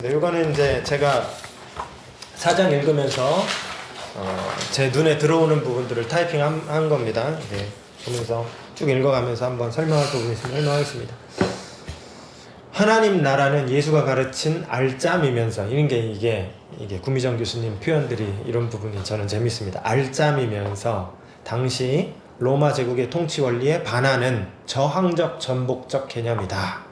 네, 이거는 이제 제가 사장 읽으면서 제 눈에 들어오는 부분들을 타이핑한 겁니다. 네, 보면서 쭉 읽어가면서 한번 설명할 부분이 있으면 설명하겠습니다. 하나님 나라는 예수가 가르친 알짬이면서 이게 구미정 교수님 표현들이 이런 부분이 저는 재밌습니다. 알짬이면서 당시 로마 제국의 통치 원리에 반하는 저항적 전복적 개념이다.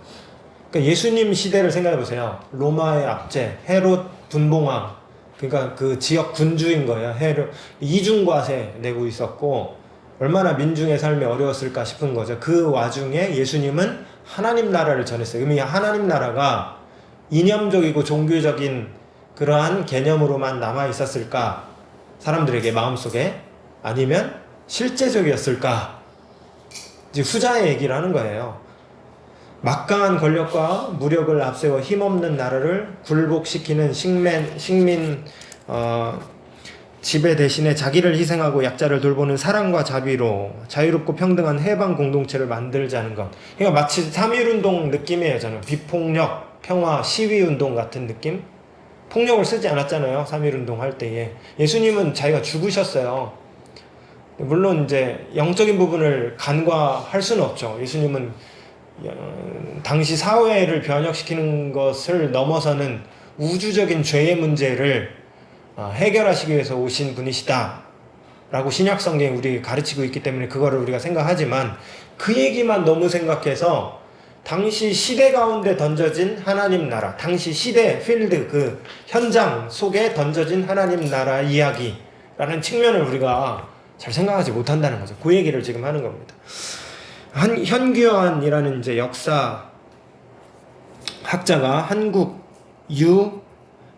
그러니까 예수님 시대를 생각해 보세요. 로마의 압제, 헤롯 분봉왕, 그러니까 그 지역 군주인 거예요. 헤롯 이중과세 내고 있었고 얼마나 민중의 삶이 어려웠을까 싶은 거죠. 그 와중에 예수님은 하나님 나라를 전했어요. 의미 하나님 나라가 이념적이고 종교적인 그러한 개념으로만 남아 있었을까? 사람들에게 마음속에 아니면 실제적이었을까? 이제 후자의 얘기를 하는 거예요. 막강한 권력과 무력을 앞세워 힘없는 나라를 굴복시키는 식민 지배 대신에 자기를 희생하고 약자를 돌보는 사랑과 자비로 자유롭고 평등한 해방 공동체를 만들자는 것. 그러니까 마치 3.1운동 느낌이에요. 저는 비폭력, 평화, 시위운동 같은 느낌? 폭력을 쓰지 않았잖아요. 3.1운동 할 때에. 예수님은 자기가 죽으셨어요. 물론 이제 영적인 부분을 간과할 수는 없죠. 예수님은 당시 사회를 변혁시키는 것을 넘어서는 우주적인 죄의 문제를 해결하시기 위해서 오신 분이시다 라고 신약성경이 우리 가르치고 있기 때문에 그거를 우리가 생각하지만 그 얘기만 너무 생각해서 당시 시대 가운데 던져진 하나님 나라, 당시 시대 필드 그 현장 속에 던져진 하나님 나라 이야기라는 측면을 우리가 잘 생각하지 못한다는 거죠. 그 얘기를 지금 하는 겁니다. 현규환이라는 이제 역사 학자가 한국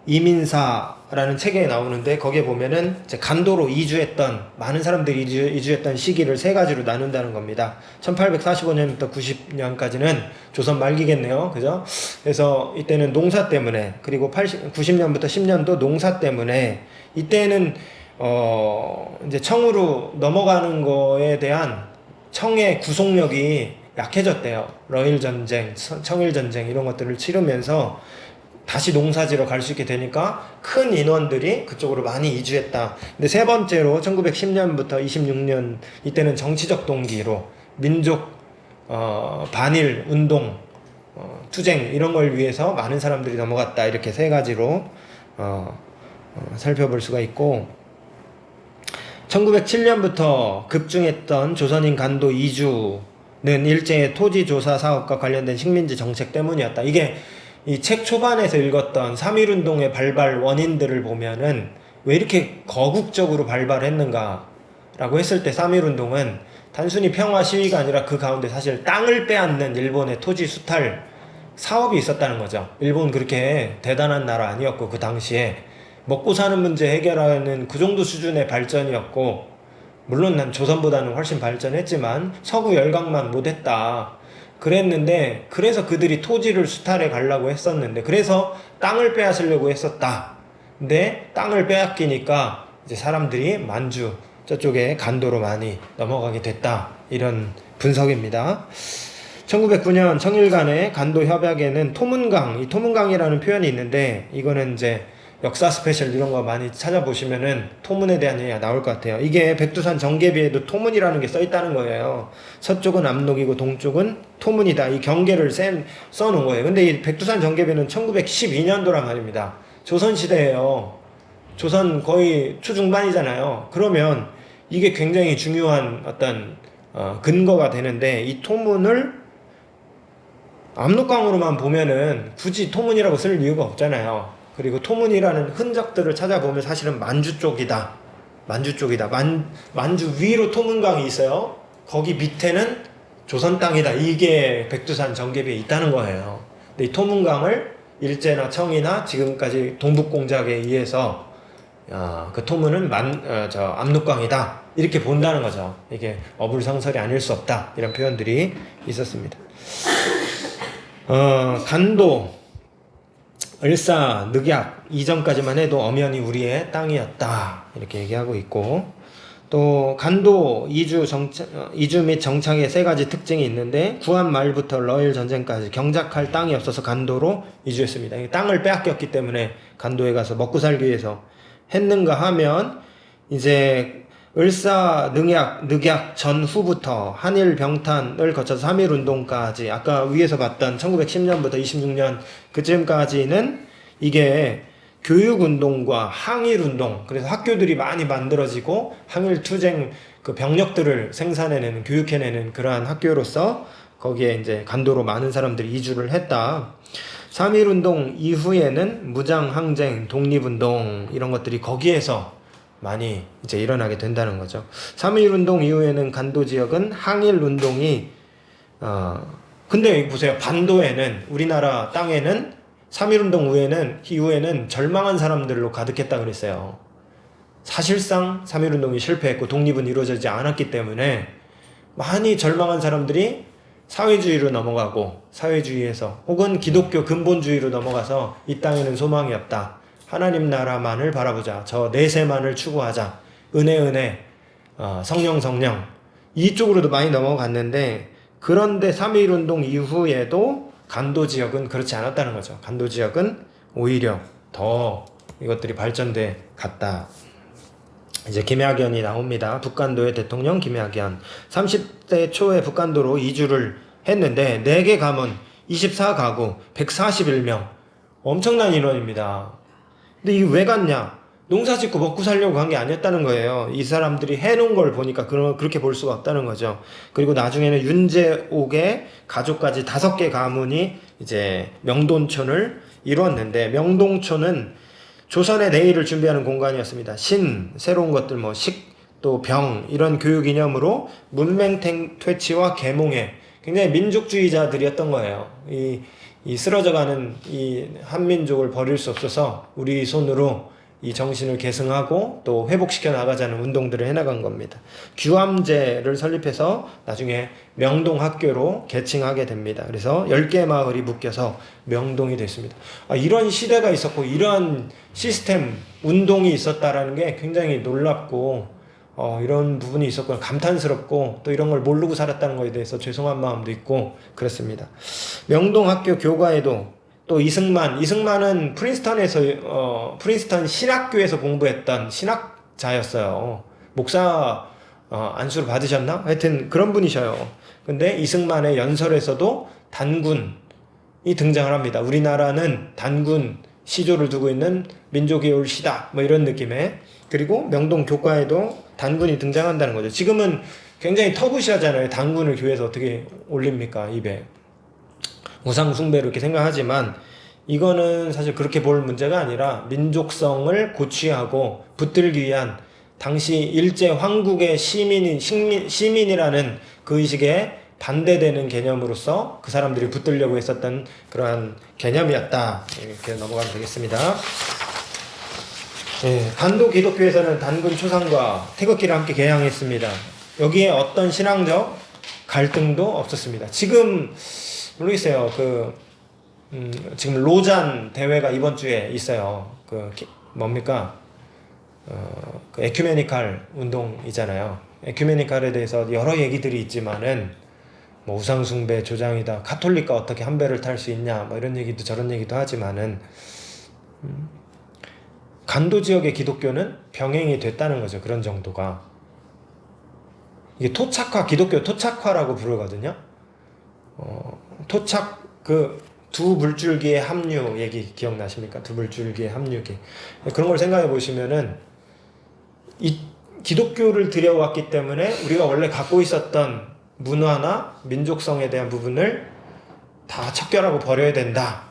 이민사라는 책에 나오는데 거기에 보면은 이제 간도로 이주했던 많은 사람들이 이주했던 시기를 세 가지로 나눈다는 겁니다. 1845년부터 90년까지는 조선 말기겠네요. 그죠? 그래서 이때는 농사 때문에 그리고 90년부터 10년도 농사 때문에 이때는 이제 청으로 넘어가는 거에 대한 청의 구속력이 약해졌대요. 러일 전쟁, 청일 전쟁 이런 것들을 치르면서 다시 농사지러 갈 수 있게 되니까 큰 인원들이 그쪽으로 많이 이주했다. 근데 세 번째로 1910년부터 26년 이때는 정치적 동기로 민족 반일 운동 투쟁 이런 걸 위해서 많은 사람들이 넘어갔다. 이렇게 세 가지로 살펴볼 수가 있고 1907년부터 급증했던 조선인 간도 이주는 일제의 토지 조사 사업과 관련된 식민지 정책 때문이었다. 이게 이 책 초반에서 읽었던 3.1운동의 발발 원인들을 보면은 왜 이렇게 거국적으로 발발했는가 라고 했을 때 3.1운동은 단순히 평화 시위가 아니라 그 가운데 사실 땅을 빼앗는 일본의 토지 수탈 사업이 있었다는 거죠. 일본 그렇게 대단한 나라 아니었고 그 당시에 먹고 사는 문제 해결하는 그 정도 수준의 발전이었고 물론 난 조선보다는 훨씬 발전했지만 서구 열강만 못했다 그랬는데 그래서 그들이 토지를 수탈해 가려고 했었는데 그래서 땅을 빼앗으려고 했었다. 근데 땅을 빼앗기니까 이제 사람들이 만주 저쪽에 간도로 많이 넘어가게 됐다. 이런 분석입니다. 1909년 청일 간의 간도 협약에는 토문강, 이 토문강이라는 표현이 있는데 이거는 이제 역사 스페셜 이런 거 많이 찾아보시면은 토문에 대한 얘기가 나올 것 같아요. 이게 백두산 정계비에도 토문이라는 게 써 있다는 거예요. 서쪽은 압록이고 동쪽은 토문이다. 이 경계를 써놓은 거예요. 근데 이 백두산 정계비는 1912년도란 말입니다. 조선시대예요. 조선 거의 초중반이잖아요. 그러면 이게 굉장히 중요한 어떤 근거가 되는데 이 토문을 압록강으로만 보면은 굳이 토문이라고 쓸 이유가 없잖아요. 그리고 토문이라는 흔적들을 찾아보면 사실은 만주 쪽이다. 만주 쪽이다. 만주 위로 토문강이 있어요. 거기 밑에는 조선 땅이다. 이게 백두산 정계비에 있다는 거예요. 근데 이 토문강을 일제나 청이나 지금까지 동북공작에 의해서 그 토문은 압록강이다. 이렇게 본다는 거죠. 이게 어불성설이 아닐 수 없다. 이런 표현들이 있었습니다. 간도 을사, 늑약 이전까지만 해도 엄연히 우리의 땅이었다 이렇게 얘기하고 있고 또 간도 이주 및 정착의 세 가지 특징이 있는데 구한 말부터 러일 전쟁까지 경작할 땅이 없어서 간도로 이주했습니다. 땅을 빼앗겼기 때문에 간도에 가서 먹고 살기 위해서 했는가 하면 이제 늑약 전후부터 한일 병탄을 거쳐서 3.1 운동까지 아까 위에서 봤던 1910년부터 26년 그쯤까지는 이게 교육운동과 항일운동, 그래서 학교들이 많이 만들어지고 항일투쟁 그 병력들을 생산해내는, 교육해내는 그러한 학교로서 거기에 이제 간도로 많은 사람들이 이주를 했다. 3.1운동 이후에는 무장항쟁, 독립운동 이런 것들이 거기에서 많이 이제 일어나게 된다는 거죠. 3.1운동 이후에는 간도 지역은 항일운동이 근데 보세요. 반도에는 우리나라 땅에는 3.1운동 이후에는 절망한 사람들로 가득했다 그랬어요. 사실상 3.1운동이 실패했고 독립은 이루어지지 않았기 때문에 많이 절망한 사람들이 사회주의로 넘어가고 사회주의에서 혹은 기독교 근본주의로 넘어가서 이 땅에는 소망이 없다. 하나님 나라만을 바라보자. 저 내세만을 추구하자. 은혜 성령 이쪽으로도 많이 넘어갔는데 그런데 3.1운동 이후에도 간도 지역은 그렇지 않았다는 거죠. 간도 지역은 오히려 더 이것들이 발전돼 갔다. 이제 김학연이 나옵니다. 북간도의 대통령 김학연. 30대 초에 북간도로 이주를 했는데 4개 가문 24가구 141명 엄청난 인원입니다. 근데 이게 왜 갔냐? 농사 짓고 먹고 살려고 간 게 아니었다는 거예요. 이 사람들이 해놓은 걸 보니까 그렇게 볼 수가 없다는 거죠. 그리고 나중에는 윤제옥의 가족까지 5개 가문이 이제 명돈촌을 이루었는데 명동촌은 조선의 내일을 준비하는 공간이었습니다. 새로운 것들 또 병 이런 교육 이념으로 문맹 퇴치와 계몽에 굉장히 민족주의자들이었던 거예요. 이 쓰러져가는 이 한민족을 버릴 수 없어서 우리 손으로 이 정신을 계승하고 또 회복시켜 나가자는 운동들을 해나간 겁니다. 규암제를 설립해서 나중에 명동학교로 개칭하게 됩니다. 그래서 10개 마을이 묶여서 명동이 됐습니다. 이런 시대가 있었고 이러한 시스템, 운동이 있었다라는 게 굉장히 놀랍고 이런 부분이 있었고 감탄스럽고 또 이런 걸 모르고 살았다는 거에 대해서 죄송한 마음도 있고 그렇습니다. 명동학교 교과에도 또 이승만은 프린스턴 신학교에서 공부했던 신학자였어요. 목사 안수를 받으셨나? 하여튼 그런 분이셔요. 근데 이승만의 연설에서도 단군이 등장을 합니다. 우리나라는 단군 시조를 두고 있는 민족의 올시다. 이런 느낌의. 그리고 명동 교과에도 단군이 등장한다는 거죠. 지금은 굉장히 터부시하잖아요. 단군을 교회에서 어떻게 올립니까? 입에. 우상 숭배로 이렇게 생각하지만 이거는 사실 그렇게 볼 문제가 아니라 민족성을 고취하고 붙들기 위한 당시 일제 황국의 시민이라는 그 의식에 반대되는 개념으로서 그 사람들이 붙들려고 했었던 그러한 개념이었다. 이렇게 넘어가면 되겠습니다. 간도 기독교에서는 단군 초상과 태극기를 함께 개양했습니다. 여기에 어떤 신앙적 갈등도 없었습니다. 지금 모르겠어요. 지금 로잔 대회가 이번 주에 있어요. 뭡니까? 그 에큐메니칼 운동이잖아요. 에큐메니칼에 대해서 여러 얘기들이 있지만은 우상숭배 조장이다. 카톨릭과 어떻게 한 배를 탈 수 있냐. 이런 얘기도 저런 얘기도 하지만은 간도 지역의 기독교는 병행이 됐다는 거죠. 그런 정도가. 이게 기독교 토착화라고 부르거든요. 두 물줄기의 합류 얘기 기억나십니까? 두 물줄기의 합류기. 그런 걸 생각해 보시면은 이 기독교를 들여왔기 때문에 우리가 원래 갖고 있었던 문화나 민족성에 대한 부분을 다 척결하고 버려야 된다.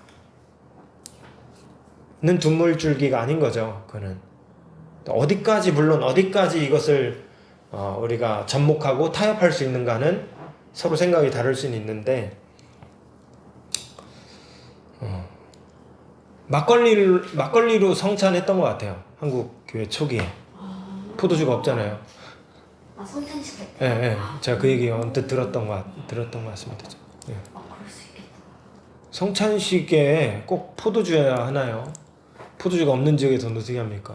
는 두 물줄기가 아닌 거죠. 그는 물론 어디까지 이것을 우리가 접목하고 타협할 수 있는가는 서로 생각이 다를 수는 있는데 막걸리로 성찬했던 것 같아요. 한국 교회 초기에. 포도주가 없잖아요. 성찬식 할 때? 예. 제가 그 얘기 언뜻 들었던 것 같습니다. 예. 그럴 수 있겠다. 성찬식에 꼭 포도주여야 하나요? 포도주가 없는 지역에서는 어떻게 합니까?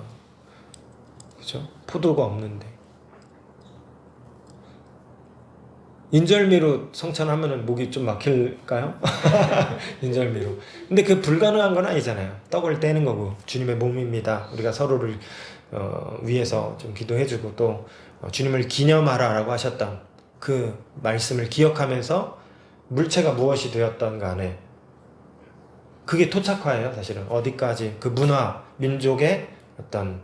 그죠? 포도가 없는데. 인절미로 성찬하면은 목이 좀 막힐까요? 인절미로. 근데 그 불가능한 건 아니잖아요. 떡을 떼는 거고 주님의 몸입니다. 우리가 서로를 위해서 좀 기도해주고 또 주님을 기념하라라고 하셨던 그 말씀을 기억하면서 물체가 무엇이 되었던 간에 그게 토착화예요. 사실은 어디까지 그 문화 민족의 어떤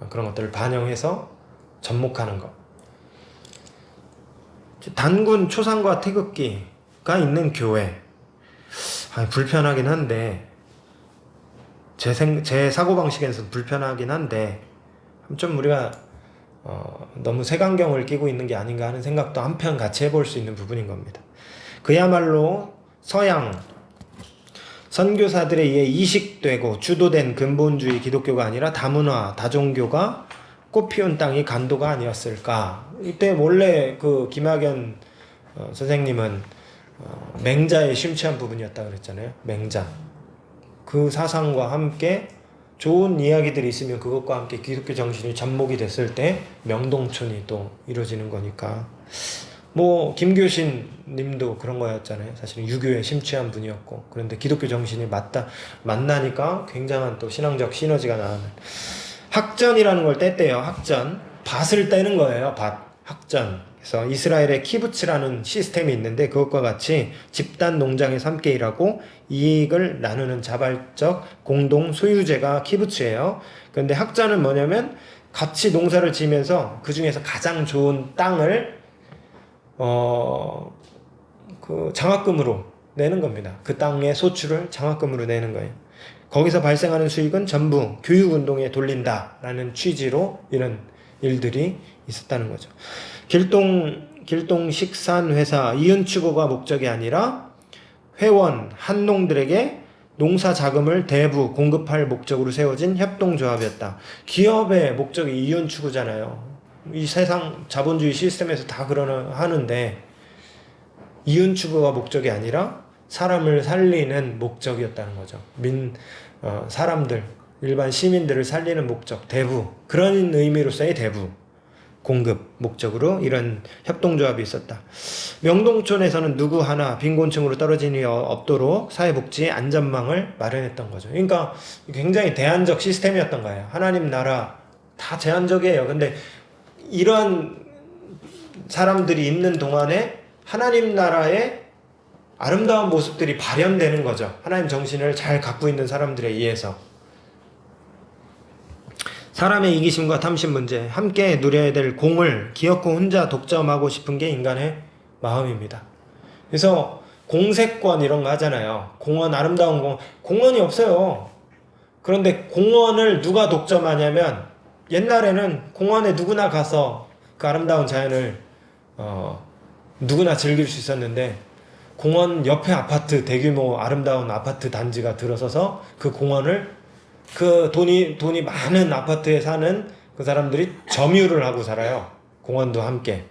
그런 것들을 반영해서 접목하는 것. 단군 초상과 태극기가 있는 교회. 불편하긴 한데 제 사고방식에서는 불편하긴 한데 좀 우리가 너무 색안경을 끼고 있는 게 아닌가 하는 생각도 한편 같이 해볼 수 있는 부분인 겁니다. 그야말로 서양 선교사들에 의해 이식되고 주도된 근본주의 기독교가 아니라 다문화 다종교가 꽃피운 땅이 간도가 아니었을까. 이때 원래 그 김학연 선생님은 맹자에 심취한 부분이었다 그랬잖아요. 맹자. 그 사상과 함께 좋은 이야기들이 있으면 그것과 함께 기독교 정신이 접목이 됐을 때 명동촌이 또 이루어지는 거니까. 뭐 김교신 님도 그런 거였잖아요. 사실은 유교에 심취한 분이었고 그런데 기독교 정신이 만나니까 굉장한 또 신앙적 시너지가 나는. 학전이라는 걸 뗐대요. 학전. 밭을 떼는 거예요. 밭. 학전. 그래서 이스라엘의 키부츠라는 시스템이 있는데 그것과 같이 집단 농장에서 함께 일하고 이익을 나누는 자발적 공동 소유제가 키부츠예요. 그런데 학전은 뭐냐면 같이 농사를 지으면서 그 중에서 가장 좋은 땅을 그 장학금으로 내는 겁니다. 그 땅의 소출을 장학금으로 내는 거예요. 거기서 발생하는 수익은 전부 교육운동에 돌린다라는 취지로 이런 일들이 있었다는 거죠. 길동식산회사 이윤추구가 목적이 아니라 회원, 한농들에게 농사 자금을 대부 공급할 목적으로 세워진 협동조합이었다. 기업의 목적이 이윤추구잖아요. 이 세상 자본주의 시스템에서 다 하는데 이윤추구가 목적이 아니라 사람을 살리는 목적이었다는 거죠. 사람들, 일반 시민들을 살리는 목적, 대부. 그런 의미로서의 대부. 공급 목적으로 이런 협동조합이 있었다. 명동촌에서는 누구 하나 빈곤층으로 떨어진 이 없도록 사회복지 안전망을 마련했던 거죠. 그러니까 굉장히 대안적 시스템이었던 거예요. 하나님 나라 다 제한적이에요. 근데 이러한 사람들이 있는 동안에 하나님 나라의 아름다운 모습들이 발현되는 거죠. 하나님 정신을 잘 갖고 있는 사람들에 의해서. 사람의 이기심과 탐심 문제, 함께 누려야 될 공을 기어코 혼자 독점하고 싶은 게 인간의 마음입니다. 그래서 공세권 이런 거 하잖아요. 공원, 아름다운 공원이 없어요. 그런데 공원을 누가 독점하냐면 옛날에는 공원에 누구나 가서 그 아름다운 자연을 누구나 즐길 수 있었는데 공원 옆에 아파트, 대규모 아름다운 아파트 단지가 들어서서 그 공원을 그 돈이 많은 아파트에 사는 그 사람들이 점유를 하고 살아요. 공원도 함께.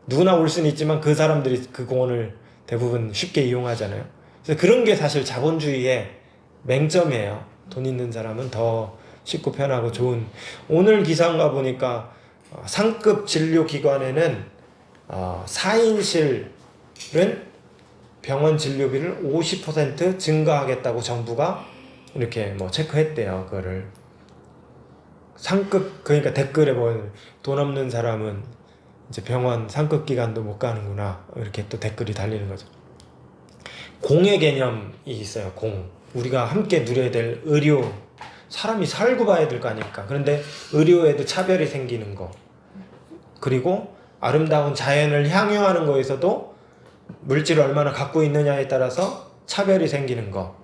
누구나 올 수는 있지만 그 사람들이 그 공원을 대부분 쉽게 이용하잖아요. 그래서 그런 게 사실 자본주의의 맹점이에요. 돈 있는 사람은 더 쉽고 편하고 좋은. 오늘 기사인가 보니까 상급 진료기관에는 4인실은 병원 진료비를 50% 증가하겠다고 정부가 이렇게 뭐 체크했대요. 그거를 상급, 그러니까 댓글에 뭐 돈 없는 사람은 이제 병원 상급 기관도 못 가는구나 이렇게 또 댓글이 달리는 거죠. 공의 개념이 있어요. 공. 우리가 함께 누려야 될 의료. 사람이 살고 봐야 될 거 아닙니까? 그런데 의료에도 차별이 생기는 거. 그리고 아름다운 자연을 향유하는 거에서도 물질을 얼마나 갖고 있느냐에 따라서 차별이 생기는 거.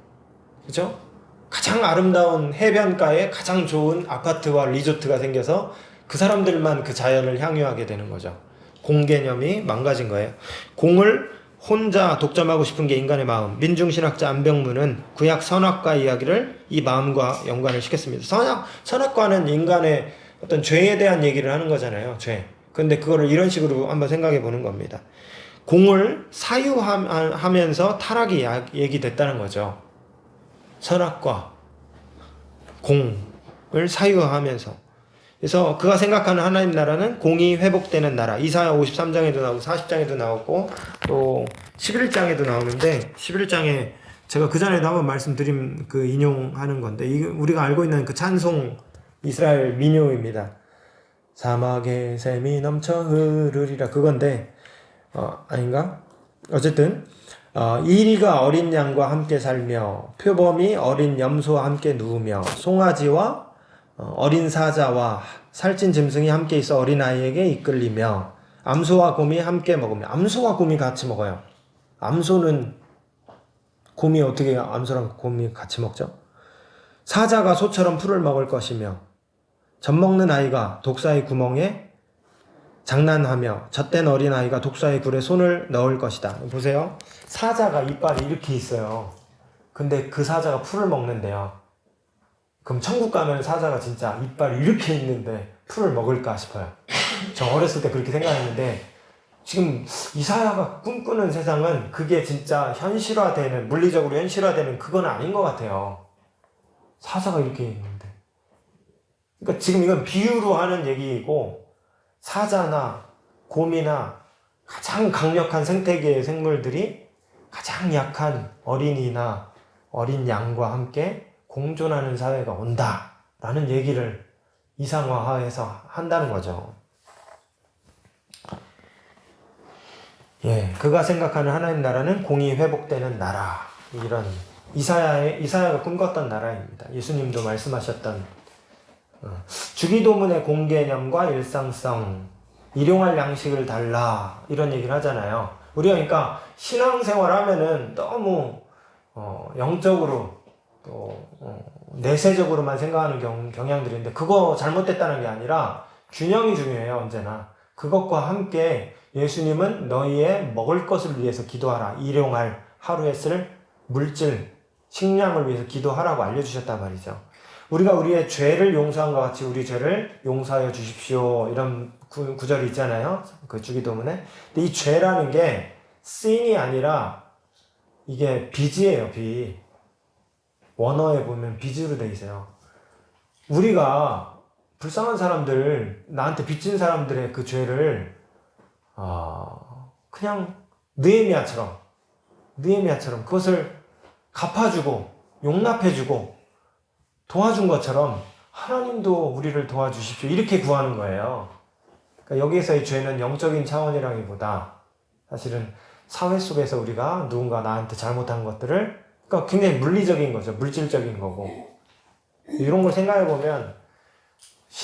그죠? 가장 아름다운 해변가에 가장 좋은 아파트와 리조트가 생겨서 그 사람들만 그 자연을 향유하게 되는 거죠. 공 개념이 망가진 거예요. 공을 혼자 독점하고 싶은 게 인간의 마음. 민중신학자 안병문은 구약 선악과 이야기를 이 마음과 연관을 시켰습니다. 선악과는 인간의 어떤 죄에 대한 얘기를 하는 거잖아요. 죄. 근데 그거를 이런 식으로 한번 생각해 보는 겁니다. 공을 사유하면서 타락이 얘기됐다는 거죠. 선악과 공을 사유하면서 그래서 그가 생각하는 하나님 나라는 공의 회복되는 나라. 이사야 53장에도 나오고 40장에도 나오고 또 11장에도 나오는데 11장에 제가 그 전에도 한번 말씀드린 그 인용하는 건데 우리가 알고 있는 그 찬송 이스라엘 민요입니다. 사막에 샘이 넘쳐 흐르리라 그건데 아닌가? 어쨌든 이리가 어린 양과 함께 살며 표범이 어린 염소와 함께 누우며 송아지와 어린 사자와 살찐 짐승이 함께 있어 어린아이에게 이끌리며 암소와 곰이 함께 먹으며 암소와 곰이 같이 먹어요. 암소는 곰이 어떻게 암소랑 곰이 같이 먹죠? 사자가 소처럼 풀을 먹을 것이며 젖 먹는 아이가 독사의 구멍에 장난하며 젖된 어린아이가 독사의 굴에 손을 넣을 것이다. 보세요. 사자가 이빨이 이렇게 있어요. 근데 그 사자가 풀을 먹는데요. 그럼 천국 가면 사자가 진짜 이빨이 이렇게 있는데 풀을 먹을까 싶어요. 저 어렸을 때 그렇게 생각했는데 지금 이사야가 꿈꾸는 세상은 그게 진짜 현실화되는, 물리적으로 현실화되는 그건 아닌 것 같아요. 사자가 이렇게 있는데. 그러니까 지금 이건 비유로 하는 얘기이고 사자나 곰이나 가장 강력한 생태계의 생물들이 가장 약한 어린이나 어린 양과 함께 공존하는 사회가 온다라는 얘기를 이상화해서 한다는 거죠. 예, 그가 생각하는 하나님 나라는 공의 회복되는 나라. 이런 이사야가 꿈꿨던 나라입니다. 예수님도 말씀하셨던 주기도문의 공개념과 일상성, 일용할 양식을 달라 이런 얘기를 하잖아요. 우리가 그러니까 신앙생활 하면은 너무 영적으로 또 내세적으로만 생각하는 경향들인데 그거 잘못됐다는 게 아니라 균형이 중요해요. 언제나 그것과 함께 예수님은 너희의 먹을 것을 위해서 기도하라. 일용할 하루에 쓸 물질 식량을 위해서 기도하라고 알려주셨단 말이죠. 우리가 우리의 죄를 용서한 것 같이 우리 죄를 용서하여 주십시오. 이런 구절이 있잖아요. 그 주기도문에. 근데 이 죄라는 게 sin이 아니라 이게 빚이에요. 빚. 원어에 보면 빚으로 돼 있어요. 우리가 불쌍한 사람들, 나한테 빚진 사람들의 그 죄를 그냥 느헤미야처럼 그것을 갚아주고 용납해주고 도와준 것처럼 하나님도 우리를 도와주십시오. 이렇게 구하는 거예요. 그러니까 여기에서의 죄는 영적인 차원이라기보다 사실은 사회 속에서 우리가 누군가 나한테 잘못한 것들을 그러니까 굉장히 물리적인 거죠. 물질적인 거고. 이런 걸 생각해 보면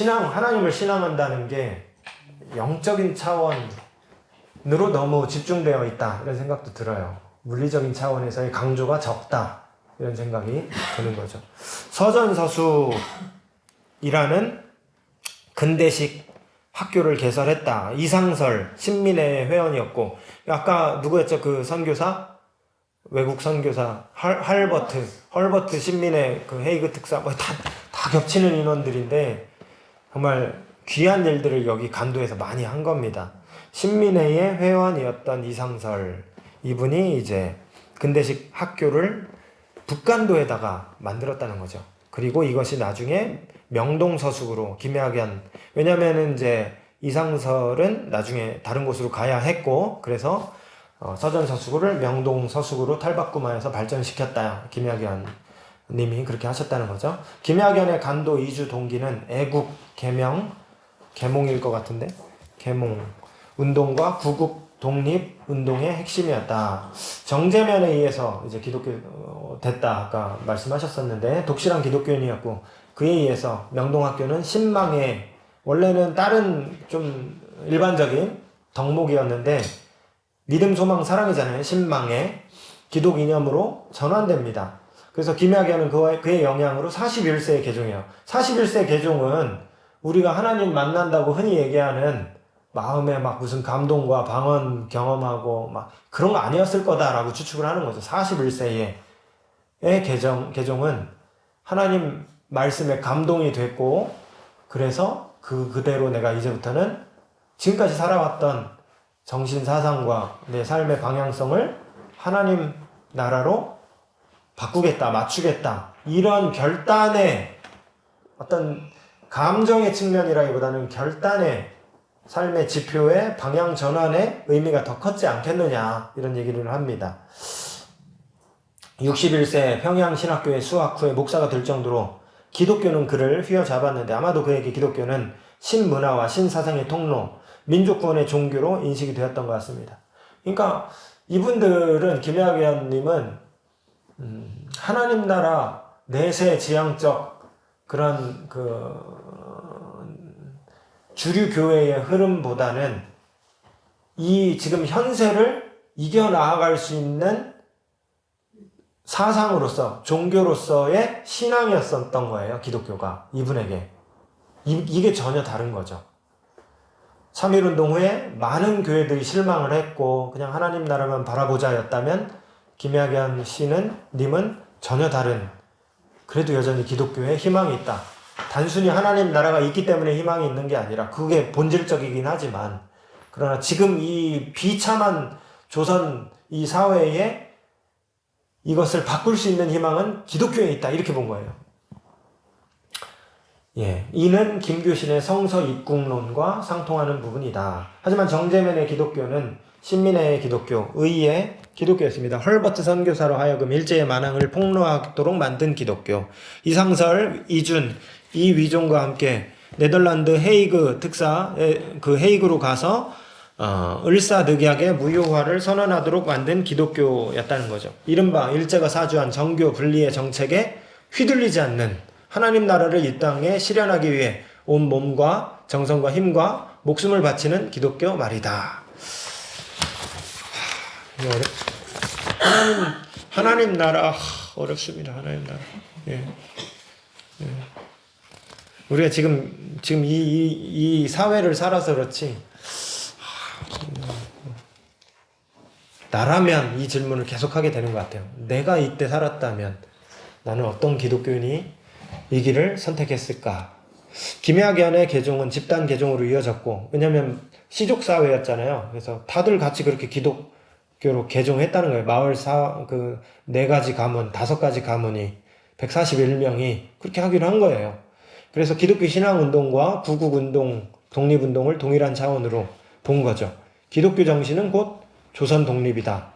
하나님을 신앙한다는 게 영적인 차원으로 너무 집중되어 있다. 이런 생각도 들어요. 물리적인 차원에서의 강조가 적다. 이런 생각이 드는 거죠. 서전서수이라는 근대식 학교를 개설했다. 이상설, 신민의 회원이었고, 아까 누구였죠? 그 선교사? 외국 선교사, 헐버트 신민의 그 헤이그 특사, 다 겹치는 인원들인데, 정말 귀한 일들을 여기 간도에서 많이 한 겁니다. 신민회의 회원이었던 이상설, 이분이 이제 근대식 학교를 북간도에다가 만들었다는 거죠. 그리고 이것이 나중에 명동서숙으로 김야견, 왜냐면은 이제 이상설은 나중에 다른 곳으로 가야 했고, 그래서 서전서숙을 명동서숙으로 탈바꿈하여서 발전시켰다. 김야견 님이 그렇게 하셨다는 거죠. 김야견의 간도 이주 동기는 애국 계몽일 것 같은데, 계몽 운동과 구국 독립 운동의 핵심이었다. 정제면에 의해서 이제 기독교 됐다. 아까 말씀하셨었는데 독실한 기독교인이었고 그에 의해서 명동학교는 신망의 원래는 다른 좀 일반적인 덕목이었는데 믿음, 소망, 사랑이잖아요. 신망의 기독 이념으로 전환됩니다. 그래서 김야견은 그의 영향으로 41세의 개종이에요. 41세 개종은 우리가 하나님 만난다고 흔히 얘기하는 마음에 막 무슨 감동과 방언 경험하고 막 그런 거 아니었을 거다라고 추측을 하는 거죠. 41세의 개종은 하나님 말씀에 감동이 됐고 그래서 그대로 내가 이제부터는 지금까지 살아왔던 정신 사상과 내 삶의 방향성을 하나님 나라로 바꾸겠다, 맞추겠다. 이런 결단의 어떤 감정의 측면이라기보다는 결단의 삶의 지표의 방향 전환의 의미가 더 컸지 않겠느냐 이런 얘기를 합니다. 61세 평양신학교의 수학 후에 목사가 될 정도로 기독교는 그를 휘어잡았는데 아마도 그에게 기독교는 신문화와 신사상의 통로, 민족구원의 종교로 인식이 되었던 것 같습니다. 그러니까 이분들은 김혜학 의원님은 하나님 나라 내세 지향적 그런 주류 교회의 흐름보다는 이 지금 현세를 이겨나갈 수 있는 사상으로서 종교로서의 신앙이었었던 거예요. 기독교가 이분에게 이게 전혀 다른 거죠. 3.1운동 후에 많은 교회들이 실망을 했고 그냥 하나님 나라만 바라보자였다면 김학연 님은 전혀 다른, 그래도 여전히 기독교에 희망이 있다. 단순히 하나님 나라가 있기 때문에 희망이 있는 게 아니라 그게 본질적이긴 하지만 그러나 지금 이 비참한 조선 이 사회에 이것을 바꿀 수 있는 희망은 기독교에 있다 이렇게 본 거예요. 예, 이는 김규신의 성서 입국론과 상통하는 부분이다. 하지만 정재면의 기독교는 신민회의 기독교, 의의 기독교였습니다. 헐버트 선교사로 하여금 일제의 만행을 폭로하도록 만든 기독교. 이상설, 이준, 이위종과 함께 네덜란드 헤이그 특사, 그 헤이그로 가서 을사늑약의 무효화를 선언하도록 만든 기독교였다는 거죠. 이른바 일제가 사주한 정교 분리의 정책에 휘둘리지 않는 하나님 나라를 이 땅에 실현하기 위해 온 몸과 정성과 힘과 목숨을 바치는 기독교 말이다. 하나님 나라 어렵습니다. 하나님 나라. 예. 우리가 지금 이 사회를 살아서 그렇지. 나라면 이 질문을 계속하게 되는 것 같아요. 내가 이때 살았다면 나는 어떤 기독교인이 이 길을 선택했을까? 김학연의 개종은 집단 개종으로 이어졌고, 왜냐면 시족사회였잖아요. 그래서 다들 같이 그렇게 기독교로 개종했다는 거예요. 마을 네 가지 가문, 5가지 가문이 141명이 그렇게 하기로 한 거예요. 그래서 기독교 신앙운동과 구국운동, 독립운동을 동일한 차원으로 본 거죠. 기독교 정신은 곧 조선 독립이다.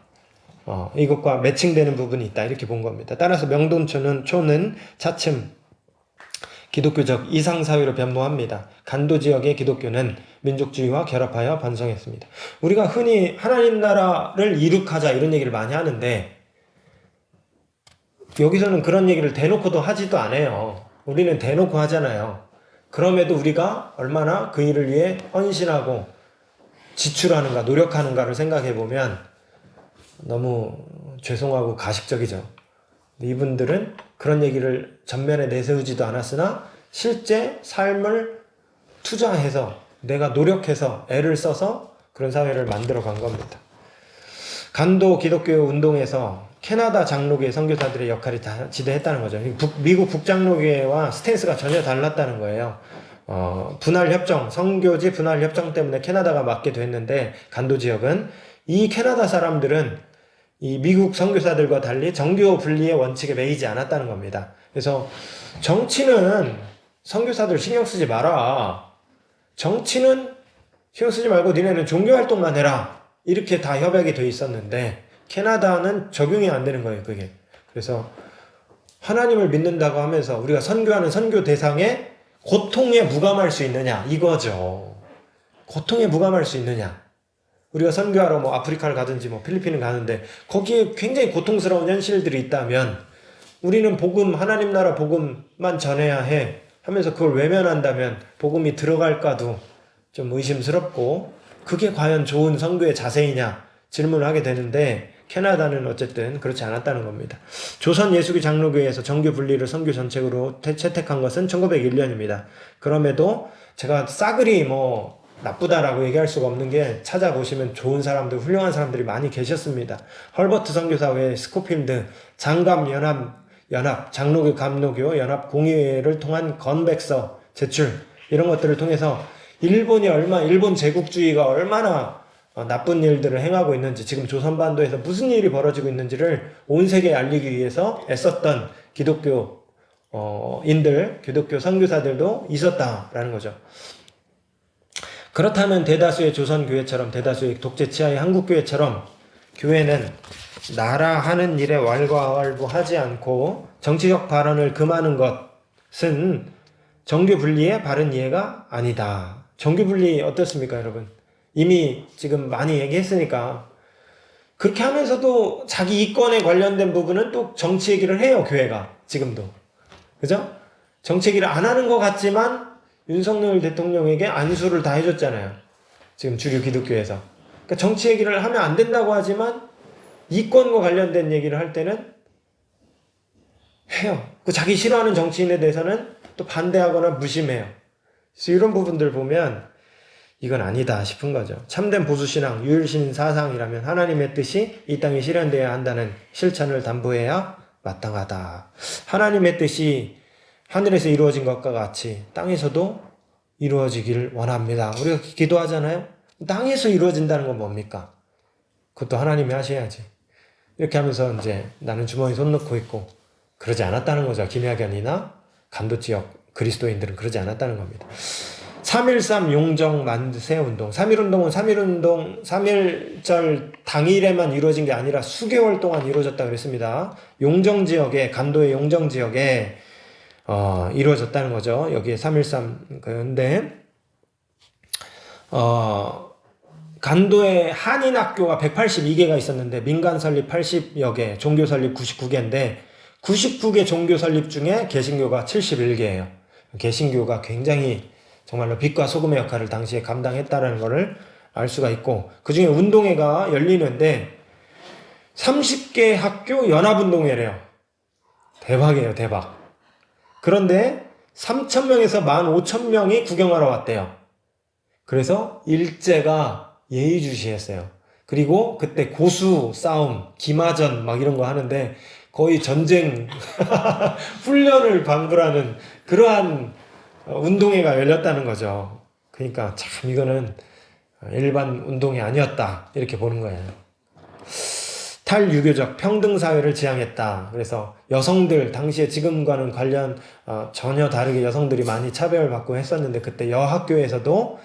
이것과 매칭되는 부분이 있다. 이렇게 본 겁니다. 따라서 명동초는 차츰 기독교적 이상사회로 변모합니다. 간도 지역의 기독교는 민족주의와 결합하여 번성했습니다. 우리가 흔히 하나님 나라를 이룩하자 이런 얘기를 많이 하는데 여기서는 그런 얘기를 대놓고도 하지도 않아요. 우리는 대놓고 하잖아요. 그럼에도 우리가 얼마나 그 일을 위해 헌신하고 지출하는가, 노력하는가를 생각해 보면 너무 죄송하고 가식적이죠. 이분들은 그런 얘기를 전면에 내세우지도 않았으나 실제 삶을 투자해서 내가 노력해서 애를 써서 그런 사회를 만들어 간 겁니다. 간도 기독교 운동에서 캐나다 장로교회 선교사들의 역할이 다 지대했다는 거죠. 미국 북장로교회와 스탠스가 전혀 달랐다는 거예요. 분할협정, 선교지 분할협정 때문에 캐나다가 맡게 됐는데 간도 지역은 이 캐나다 사람들은 이 미국 선교사들과 달리 정교 분리의 원칙에 매이지 않았다는 겁니다. 그래서 정치는 선교사들 신경 쓰지 마라. 정치는 신경 쓰지 말고 니네는 종교활동만 해라. 이렇게 다 협약이 돼 있었는데 캐나다는 적용이 안 되는 거예요, 그게. 그래서 하나님을 믿는다고 하면서 우리가 선교하는 선교 대상에 고통에 무감할 수 있느냐 이거죠. 고통에 무감할 수 있느냐. 우리가 선교하러 아프리카를 가든지 필리핀을 가는데 거기에 굉장히 고통스러운 현실들이 있다면 우리는 복음, 하나님 나라 복음만 전해야 해 하면서 그걸 외면한다면 복음이 들어갈까도 좀 의심스럽고 그게 과연 좋은 선교의 자세이냐 질문을 하게 되는데 캐나다는 어쨌든 그렇지 않았다는 겁니다. 조선 예수교 장로교회에서 정교 분리를 선교 정책으로 채택한 것은 1901년입니다. 그럼에도 제가 싸그리 나쁘다라고 얘기할 수가 없는 게 찾아보시면 좋은 사람들, 훌륭한 사람들이 많이 계셨습니다. 헐버트 선교사 외에 스코필드, 장감 연합, 장로교, 감로교, 연합 공의회를 통한 건백서 제출 이런 것들을 통해서 일본 제국주의가 얼마나 나쁜 일들을 행하고 있는지 지금 조선반도에서 무슨 일이 벌어지고 있는지를 온 세계에 알리기 위해서 애썼던 기독교 인들, 기독교 선교사들도 있었다라는 거죠. 그렇다면 대다수의 조선교회처럼, 대다수의 독재치하의 한국교회처럼 교회는 나라 하는 일에 왈가왈부하지 않고 정치적 발언을 금하는 것은 정교분리의 바른 이해가 아니다. 정교분리 어떻습니까, 여러분? 이미 지금 많이 얘기했으니까. 그렇게 하면서도 자기 이권에 관련된 부분은 또 정치 얘기를 해요, 교회가. 지금도. 그죠? 정치 얘기를 안 하는 것 같지만 윤석열 대통령에게 안수를 다 해줬잖아요. 지금 주류 기독교에서. 그러니까 정치 얘기를 하면 안 된다고 하지만 이권과 관련된 얘기를 할 때는 해요. 그 자기 싫어하는 정치인에 대해서는 또 반대하거나 무심해요. 그래서 이런 부분들 보면 이건 아니다 싶은 거죠. 참된 보수신앙, 유일신 사상이라면 하나님의 뜻이 이 땅에 실현되어야 한다는 실천을 담보해야 마땅하다. 하나님의 뜻이 하늘에서 이루어진 것과 같이 땅에서도 이루어지기를 원합니다. 우리가 기도하잖아요. 땅에서 이루어진다는 건 뭡니까? 그것도 하나님이 하셔야지. 이렇게 하면서 이제 나는 주머니에 손 넣고 있고 그러지 않았다는 거죠. 김야견이나 간도 지역 그리스도인들은 그러지 않았다는 겁니다. 3.13 용정 만세 운동. 3.1운동은 3.1절 당일에만 이루어진 게 아니라 수개월 동안 이루어졌다 그랬습니다. 용정 지역에, 간도의 용정 지역에 이루어졌다는 거죠. 여기에 3.13. 근데 간도에 한인학교가 182개가 있었는데 민간 설립 80여 개, 종교 설립 99개인데 99개 종교 설립 중에 개신교가 71개예요. 개신교가 굉장히 정말로 빛과 소금의 역할을 당시에 감당했다는 것을 알 수가 있고, 그 중에 운동회가 열리는데 30개 학교 연합운동회래요. 대박이에요, 대박. 그런데 3,000명에서 15,000명이 구경하러 왔대요. 그래서 일제가 예의주시했어요. 그리고 그때 고수 싸움, 기마전 막 이런 거 하는데 거의 전쟁 훈련을 방불하는 그러한 운동회가 열렸다는 거죠. 그러니까 참 이거는 일반 운동회 아니었다 이렇게 보는 거예요. 탈유교적 평등사회를 지향했다. 그래서 여성들 당시에 지금과는 관련 전혀 다르게 여성들이 많이 차별받고 했었는데 그때 여학교에서도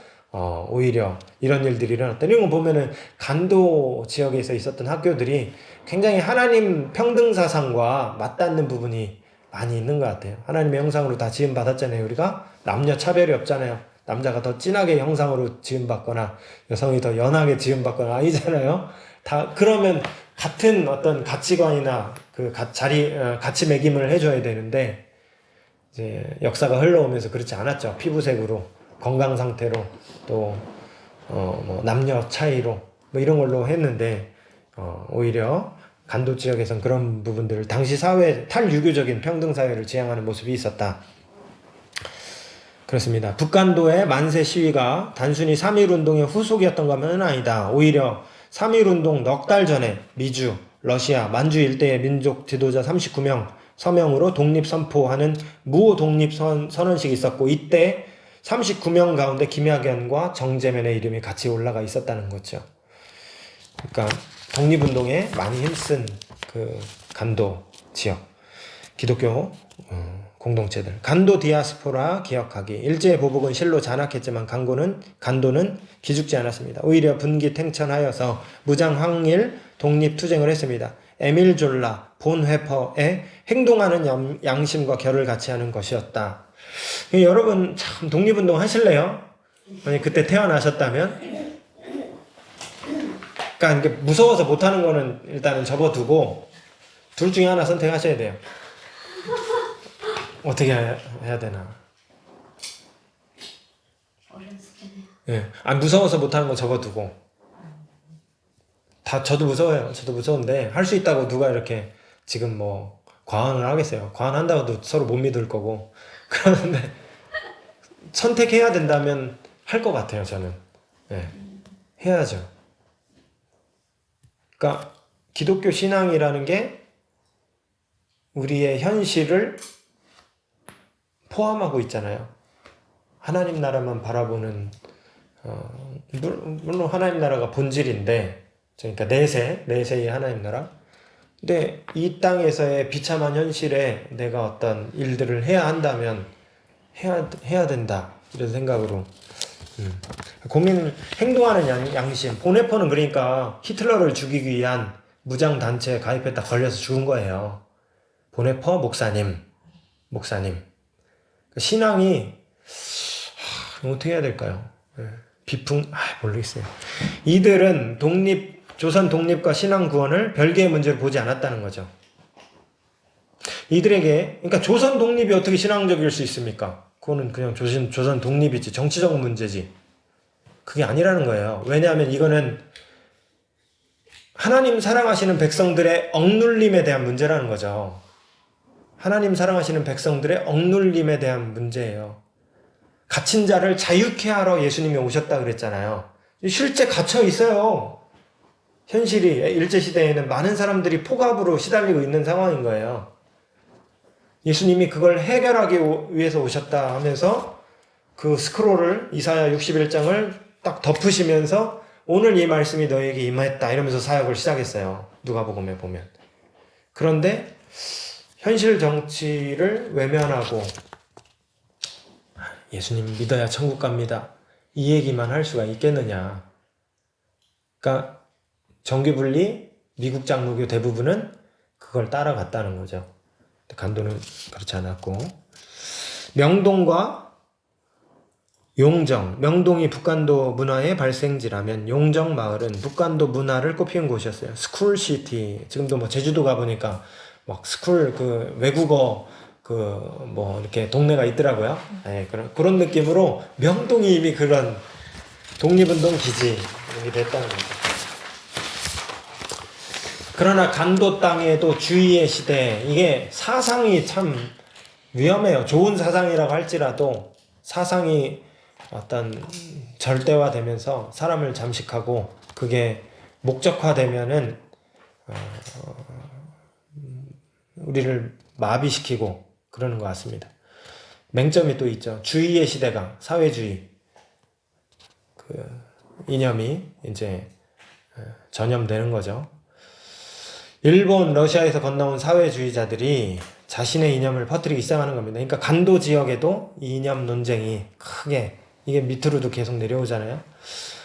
오히려 이런 일들이 일어났다. 이런 거 보면은 간도 지역에서 있었던 학교들이 굉장히 하나님 평등사상과 맞닿는 부분이 많이 있는 것 같아요. 하나님의 형상으로 다 지음받았잖아요. 우리가 남녀 차별이 없잖아요. 남자가 더 진하게 형상으로 지음받거나 여성이 더 연하게 지음받거나 아니잖아요. 다 그러면 같은 어떤 가치관이나 그 가치 매김을 해줘야 되는데 이제 역사가 흘러오면서 그렇지 않았죠. 피부색으로, 건강 상태로, 또 뭐 남녀 차이로 뭐 이런 걸로 했는데 오히려 간도 지역에선 그런 부분들을 당시 사회 탈유교적인 평등사회를 지향하는 모습이 있었다. 그렇습니다. 북간도의 만세 시위가 단순히 3.1운동의 후속이었던 것은 아니다. 오히려 3.1운동 넉 달 전에 미주, 러시아, 만주 일대의 민족 지도자 39명 서명으로 독립선포하는 무독립선언식이 있었고 이때 39명 가운데 김야견과 정재면의 이름이 같이 올라가 있었다는 거죠. 그러니까 독립운동에 많이 힘쓴 그 간도 지역 기독교 공동체들. 간도 디아스포라 기억하기. 일제의 보복은 실로 잔악했지만 간도는 기죽지 않았습니다. 오히려 분기탱천하여서 무장항일 독립투쟁을 했습니다. 에밀 졸라 본 회퍼의 행동하는 양심과 결을 같이 하는 것이었다. 여러분 참 독립운동 하실래요? 만약 그때 태어나셨다면? 그러니까 무서워서 못하는 거는 일단은 접어두고 둘 중에 하나 선택하셔야 돼요. 어떻게 해야 되나? 예. 무서워서 못하는 거 접어두고. 저도 무서워요. 저도 무서운데 할 수 있다고 누가 이렇게 지금 뭐 과언을 하겠어요. 과언한다고도 서로 못 믿을 거고. 그러는데 선택해야 된다면 할 것 같아요. 저는. 예. 해야죠. 그러니까 기독교 신앙이라는 게 우리의 현실을 포함하고 있잖아요. 하나님 나라만 바라보는 물론 하나님 나라가 본질인데 그러니까 내세의 하나님 나라 근데 이 땅에서의 비참한 현실에 내가 어떤 일들을 해야 한다면 해야 된다 이런 생각으로 행동하는 양심. 보네퍼는 그러니까 히틀러를 죽이기 위한 무장 단체에 가입했다 걸려서 죽은 거예요. 보네퍼 목사님. 신앙이 어떻게 해야 될까요? 모르겠어요. 이들은 조선 독립과 신앙 구원을 별개의 문제로 보지 않았다는 거죠. 이들에게, 그러니까 조선 독립이 어떻게 신앙적일 수 있습니까? 그거는 그냥 조선 독립이지, 정치적 문제지. 그게 아니라는 거예요. 왜냐하면 이거는 하나님 사랑하시는 백성들의 억눌림에 대한 문제라는 거죠. 하나님 사랑하시는 백성들의 억눌림에 대한 문제예요. 갇힌 자를 자유케 하러 예수님이 오셨다 그랬잖아요. 실제 갇혀 있어요. 현실이 일제시대에는 많은 사람들이 폭압으로 시달리고 있는 상황인 거예요. 예수님이 그걸 해결하기 위해서 오셨다 하면서 그 스크롤을 이사야 61장을 딱 덮으시면서 오늘 이 말씀이 너에게 임했다 이러면서 사역을 시작했어요. 누가복음에 보면. 그런데 현실 정치를 외면하고 예수님 믿어야 천국 갑니다. 이 얘기만 할 수가 있겠느냐. 그러니까 정규분리 미국 장로교 대부분은 그걸 따라갔다는 거죠. 간도는 그렇지 않았고. 명동과 용정, 명동이 북간도 문화의 발생지라면 용정 마을은 북간도 문화를 꽃피운 곳이었어요. 스쿨시티. 지금도 뭐 제주도 가보니까 막 외국어 이렇게 동네가 있더라고요. 네, 그런 느낌으로 명동이 이미 그런 독립운동 기지이 됐다는 거죠. 그러나 간도 땅에도 주의의 시대, 이게 사상이 참 위험해요. 좋은 사상이라고 할지라도 사상이 어떤 절대화되면서 사람을 잠식하고 그게 목적화되면은 우리를 마비시키고 그러는 것 같습니다. 맹점이 또 있죠. 주의의 시대가 사회주의 이념이 이제 전염되는 거죠. 일본, 러시아에서 건너온 사회주의자들이 자신의 이념을 퍼뜨리기 시작하는 겁니다. 그러니까 간도 지역에도 이 이념 논쟁이 크게 이게 밑으로도 계속 내려오잖아요.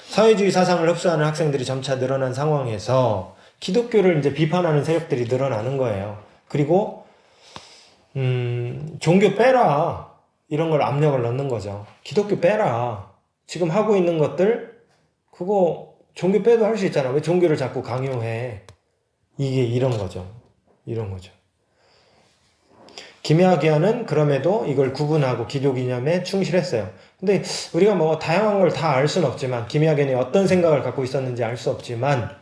사회주의 사상을 흡수하는 학생들이 점차 늘어난 상황에서 기독교를 이제 비판하는 세력들이 늘어나는 거예요. 그리고 종교 빼라 이런 걸 압력을 넣는 거죠. 기독교 빼라. 지금 하고 있는 것들 그거 종교 빼도 할 수 있잖아. 왜 종교를 자꾸 강요해? 이게 이런 거죠. 김야기야는 그럼에도 이걸 구분하고 기독 이념에 충실했어요. 근데 우리가 뭐 다양한 걸 다 알 수는 없지만 김야기야는 어떤 생각을 갖고 있었는지 알 수 없지만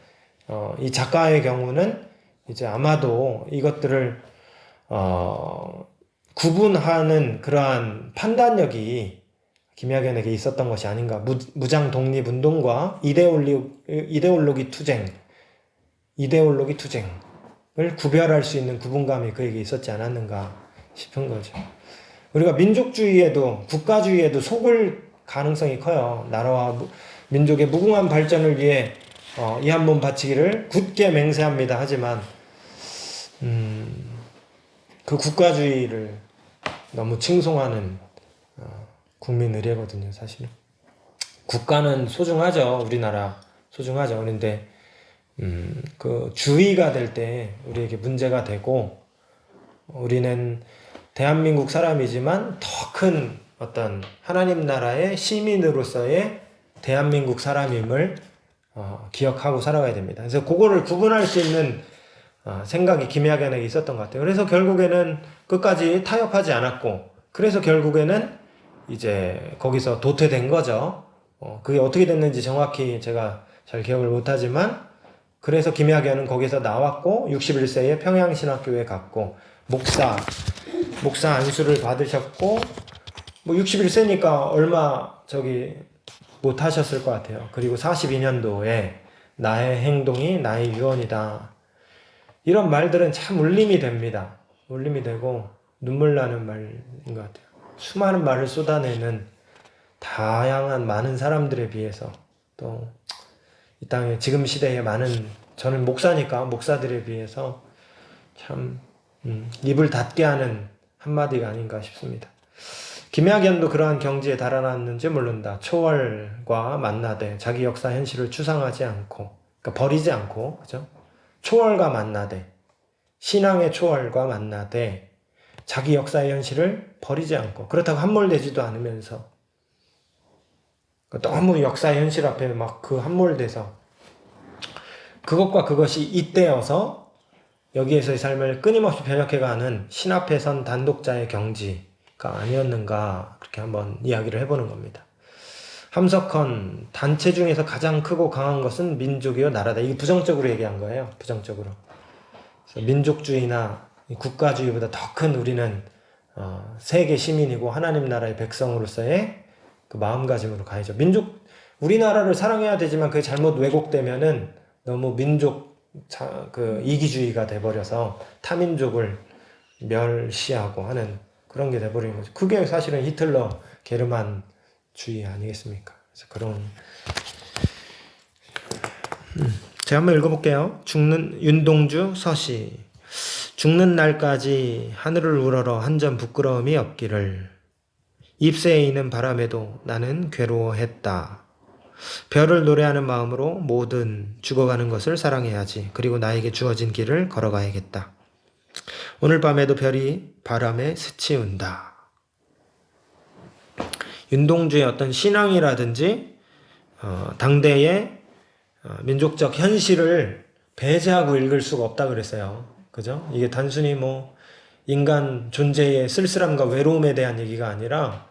이 작가의 경우는 이제 아마도 이것들을 구분하는 그러한 판단력이 김야견에게 있었던 것이 아닌가. 무장 독립 운동과 이데올로기 투쟁을 구별할 수 있는 구분감이 그에게 있었지 않았는가 싶은 거죠. 우리가 민족주의에도 국가주의에도 속을 가능성이 커요. 나라와 민족의 무궁한 발전을 위해 이 한 몸 바치기를 굳게 맹세합니다. 하지만 그 국가주의를 너무 칭송하는 국민 의례거든요. 사실은 국가는 소중하죠. 우리나라 소중하죠. 그런데 그 주의가 될 때 우리에게 문제가 되고 우리는 대한민국 사람이지만 더 큰 어떤 하나님 나라의 시민으로서의 대한민국 사람임을 기억하고 살아가야 됩니다. 그래서 그거를 구분할 수 있는 생각이 김야견에게 있었던 것 같아요. 그래서 결국에는 끝까지 타협하지 않았고, 그래서 결국에는 이제 거기서 도태된 거죠. 그게 어떻게 됐는지 정확히 제가 잘 기억을 못하지만, 그래서 김야견은 거기서 나왔고 61세에 평양신학교에 갔고 목사 안수를 받으셨고, 뭐 61세니까 얼마 못 하셨을 것 같아요. 그리고 42년도에 나의 행동이 나의 유언이다. 이런 말들은 참 울림이 됩니다. 울림이 되고 눈물 나는 말인 것 같아요. 수많은 말을 쏟아내는 다양한 많은 사람들에 비해서, 또 이 땅에 지금 시대에 많은, 저는 목사니까 목사들에 비해서 참 입을 닫게 하는 한마디가 아닌가 싶습니다. 김학연도 그러한 경지에 달아났는지 모른다. 초월과 만나되 자기 역사 현실을 추상하지 않고, 그러니까 버리지 않고, 그죠? 초월과 만나되, 신앙의 초월과 만나되 자기 역사의 현실을 버리지 않고, 그렇다고 함몰되지도 않으면서, 너무 역사의 현실 앞에 막 그 함몰돼서 그것과 그것이 잇대어서 여기에서의 삶을 끊임없이 변혁해가는 신 앞에 선 단독자의 경지가 아니었는가, 그렇게 한번 이야기를 해보는 겁니다. 함석헌, 단체 중에서 가장 크고 강한 것은 민족이요 나라다. 이게 부정적으로 얘기한 거예요. 부정적으로. 그래서 민족주의나 국가주의보다 더 큰 우리는 세계 시민이고 하나님 나라의 백성으로서의 그 마음가짐으로 가야죠. 우리나라를 사랑해야 되지만 그게 잘못 왜곡되면은 너무 그 이기주의가 돼버려서 타민족을 멸시하고 하는 그런 게 돼버리는 거죠. 그게 사실은 히틀러 게르만주의 아니겠습니까? 그래서 그런 제가 한번 읽어볼게요. 윤동주 서시. 죽는 날까지 하늘을 우러러 한 점 부끄러움이 없기를. 잎새에 있는 바람에도 나는 괴로워했다. 별을 노래하는 마음으로 모든 죽어가는 것을 사랑해야지. 그리고 나에게 주어진 길을 걸어가야겠다. 오늘 밤에도 별이 바람에 스치운다. 윤동주의 어떤 신앙이라든지 당대의 민족적 현실을 배제하고 읽을 수가 없다 그랬어요. 그죠? 이게 단순히 뭐 인간 존재의 쓸쓸함과 외로움에 대한 얘기가 아니라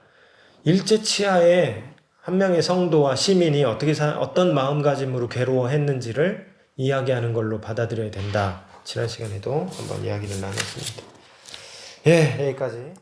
일제치하에 한 명의 성도와 시민이 어떤 마음가짐으로 괴로워했는지를 이야기하는 걸로 받아들여야 된다. 지난 시간에도 한번 이야기를 나눴습니다. 예, 여기까지.